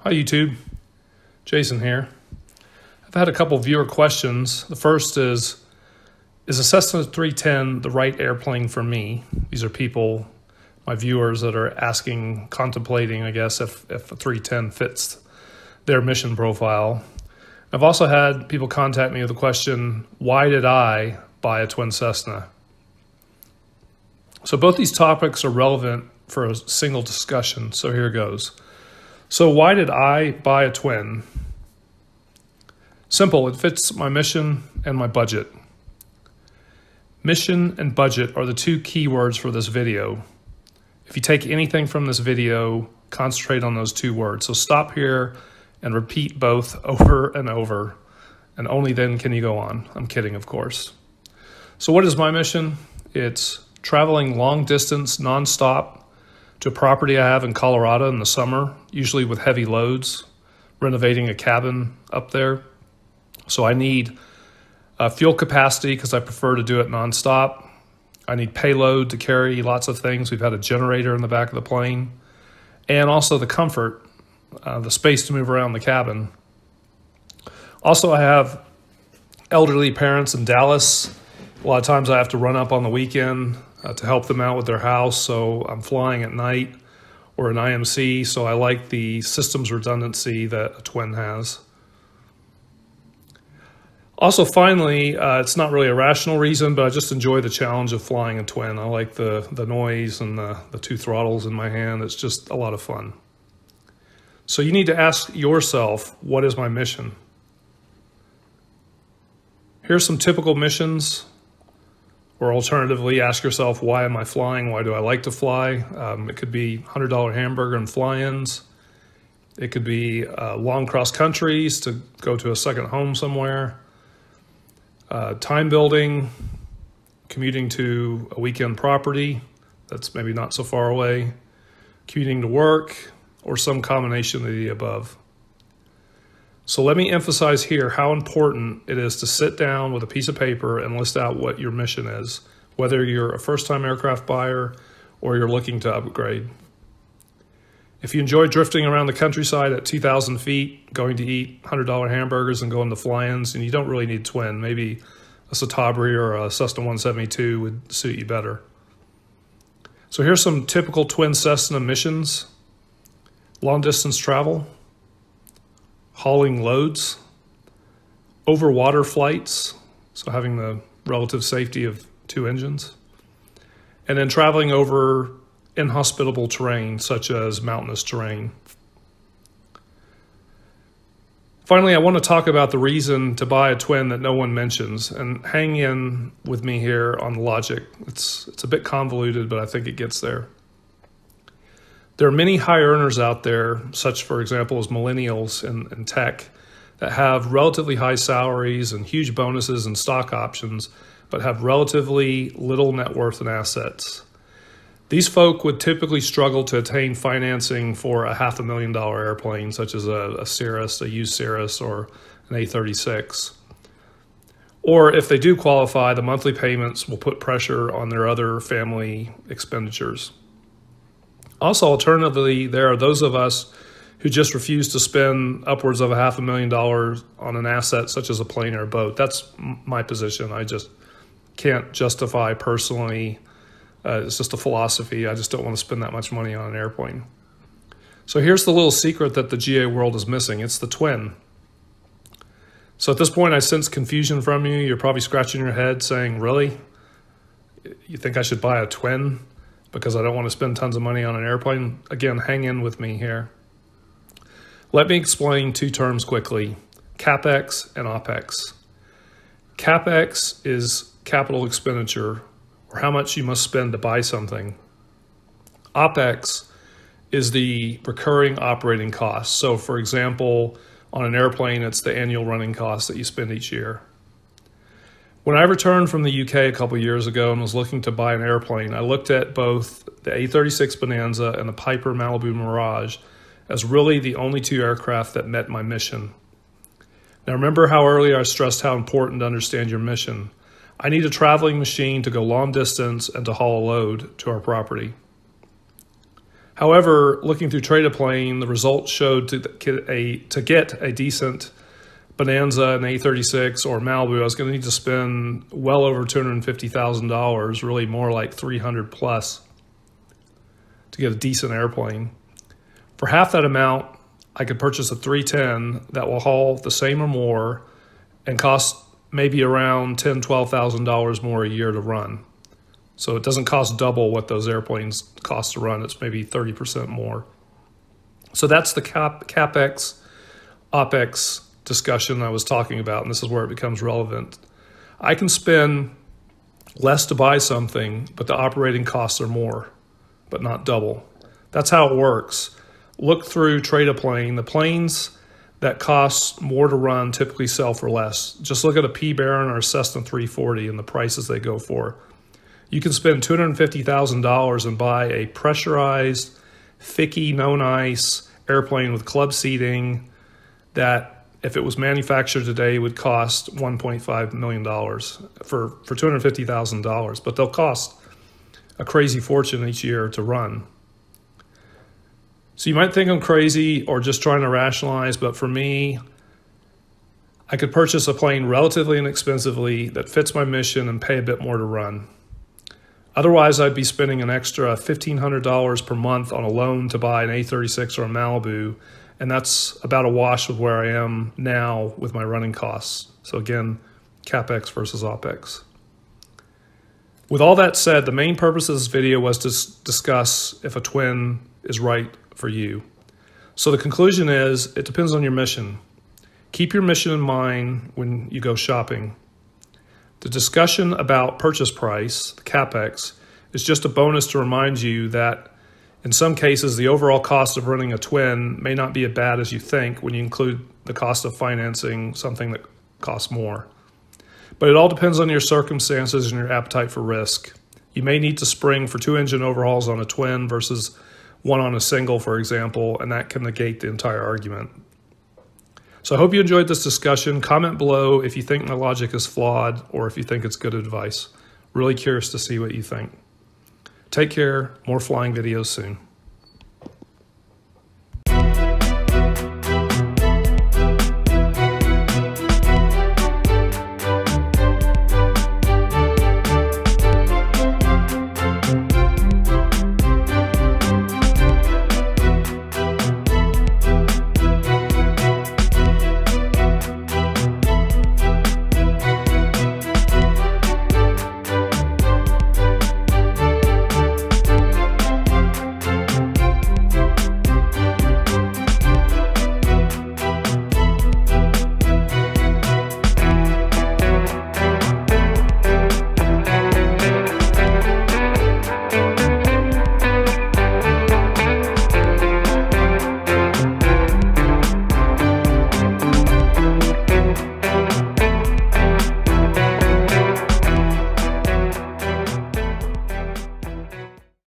Hi YouTube, Jason here. I've had a couple viewer questions. The first is a Cessna 310 the right airplane for me? These are people, my viewers, that are asking, contemplating, I guess, if a 310 fits their mission profile. I've also had people contact me with the question, why did I buy a twin Cessna? So both these topics are relevant for a single discussion, so here goes. So why did I buy a twin? Simple, it fits my mission and my budget. Mission and budget are the two key words for this video. If you take anything from this video, concentrate on those two words. So stop here and repeat both over and over, and only then can you go on. I'm kidding, of course. So what is my mission? It's traveling long distance, nonstop, to a property I have in Colorado in the summer, usually with heavy loads, renovating a cabin up there. So I need fuel capacity because I prefer to do it nonstop. I need payload to carry lots of things. We've had a generator in the back of the plane, and also the comfort, the space to move around the cabin. Also, I have elderly parents in Dallas. A lot of times I have to run up on the weekend to help them out with their house, so I'm flying at night or an IMC, so I like the systems redundancy that a twin has. Also, finally, it's not really a rational reason, but I just enjoy the challenge of flying a twin. I like the noise and the two throttles in my hand. It's just a lot of fun. So you need to ask yourself, what is my mission? Here's some typical missions. Or alternatively, ask yourself, why am I flying? Why do I like to fly? It could be $100 hamburger and fly-ins. It could be long cross countries to go to a second home somewhere. Time building, commuting to a weekend property that's maybe not so far away, commuting to work, or some combination of the above. So let me emphasize here how important it is to sit down with a piece of paper and list out what your mission is, whether you're a first-time aircraft buyer or you're looking to upgrade. If you enjoy drifting around the countryside at 2,000 feet, going to eat $100 hamburgers and going to fly-ins, and you don't really need twin, maybe a Citabria or a Cessna 172 would suit you better. So here's some typical twin Cessna missions: long-distance travel, hauling loads, over water flights, so having the relative safety of two engines, and then traveling over inhospitable terrain such as mountainous terrain. Finally, I want to talk about the reason to buy a twin that no one mentions, and hang in with me here on the logic. It's a bit convoluted, but I think it gets there. There are many high earners out there, such for example as millennials in tech, that have relatively high salaries and huge bonuses and stock options, but have relatively little net worth and assets. These folk would typically struggle to attain financing for a $500,000 airplane, such as a Cirrus, a used Cirrus, or an A36. Or if they do qualify, the monthly payments will put pressure on their other family expenditures. Also, alternatively, there are those of us who just refuse to spend upwards of $500,000 on an asset such as a plane or a boat. That's my position. I just can't justify personally. It's just a philosophy. I just don't want to spend that much money on an airplane. So here's the little secret that the GA world is missing. It's the twin. So at this point, I sense confusion from you. You're probably scratching your head saying, really? You think I should buy a twin because I don't want to spend tons of money on an airplane? Again, hang in with me here. Let me explain two terms quickly: CapEx and OpEx. CapEx is capital expenditure, or how much you must spend to buy something. OpEx is the recurring operating costs. So for example, on an airplane, it's the annual running costs that you spend each year. When I returned from the UK a couple years ago and was looking to buy an airplane, I looked at both the A36 Bonanza and the Piper Malibu Mirage as really the only two aircraft that met my mission. Now remember how earlier I stressed how important to understand your mission. I need a traveling machine to go long distance and to haul a load to our property. However, looking through Trade a Plane, the results showed to get a decent Bonanza, an A36, or Malibu, I was going to need to spend well over $250,000, really more like $300 plus, to get a decent airplane. For half that amount, I could purchase a 310 that will haul the same or more and cost maybe around $10,000, $12,000 more a year to run. So it doesn't cost double what those airplanes cost to run. It's maybe 30% more. So that's the CapEx, OpEx discussion I was talking about, and this is where it becomes relevant. I can spend less to buy something, but the operating costs are more, but not double. That's how it works. Look through Trade a Plane. The planes that cost more to run typically sell for less. Just look at a P Baron or a Cessna 340 and the prices they go for. You can spend $250,000 and buy a pressurized, thicky, no nice airplane with club seating that, if it was manufactured today, would cost $1.5 million for $250,000, but they'll cost a crazy fortune each year to run. So you might think I'm crazy or just trying to rationalize, but for me, I could purchase a plane relatively inexpensively that fits my mission and pay a bit more to run. Otherwise, I'd be spending an extra $1,500 per month on a loan to buy an A36 or a Malibu, and that's about a wash with where I am now with my running costs. So again, CapEx versus OpEx. With all that said, the main purpose of this video was to discuss if a twin is right for you. So the conclusion is, it depends on your mission. Keep your mission in mind when you go shopping. The discussion about purchase price, the CapEx, is just a bonus to remind you that in some cases, the overall cost of running a twin may not be as bad as you think when you include the cost of financing something that costs more. But it all depends on your circumstances and your appetite for risk. You may need to spring for 2 engine overhauls on a twin versus one on a single, for example, and that can negate the entire argument. So I hope you enjoyed this discussion. Comment below if you think my logic is flawed or if you think it's good advice. Really curious to see what you think. Take care. More flying videos soon.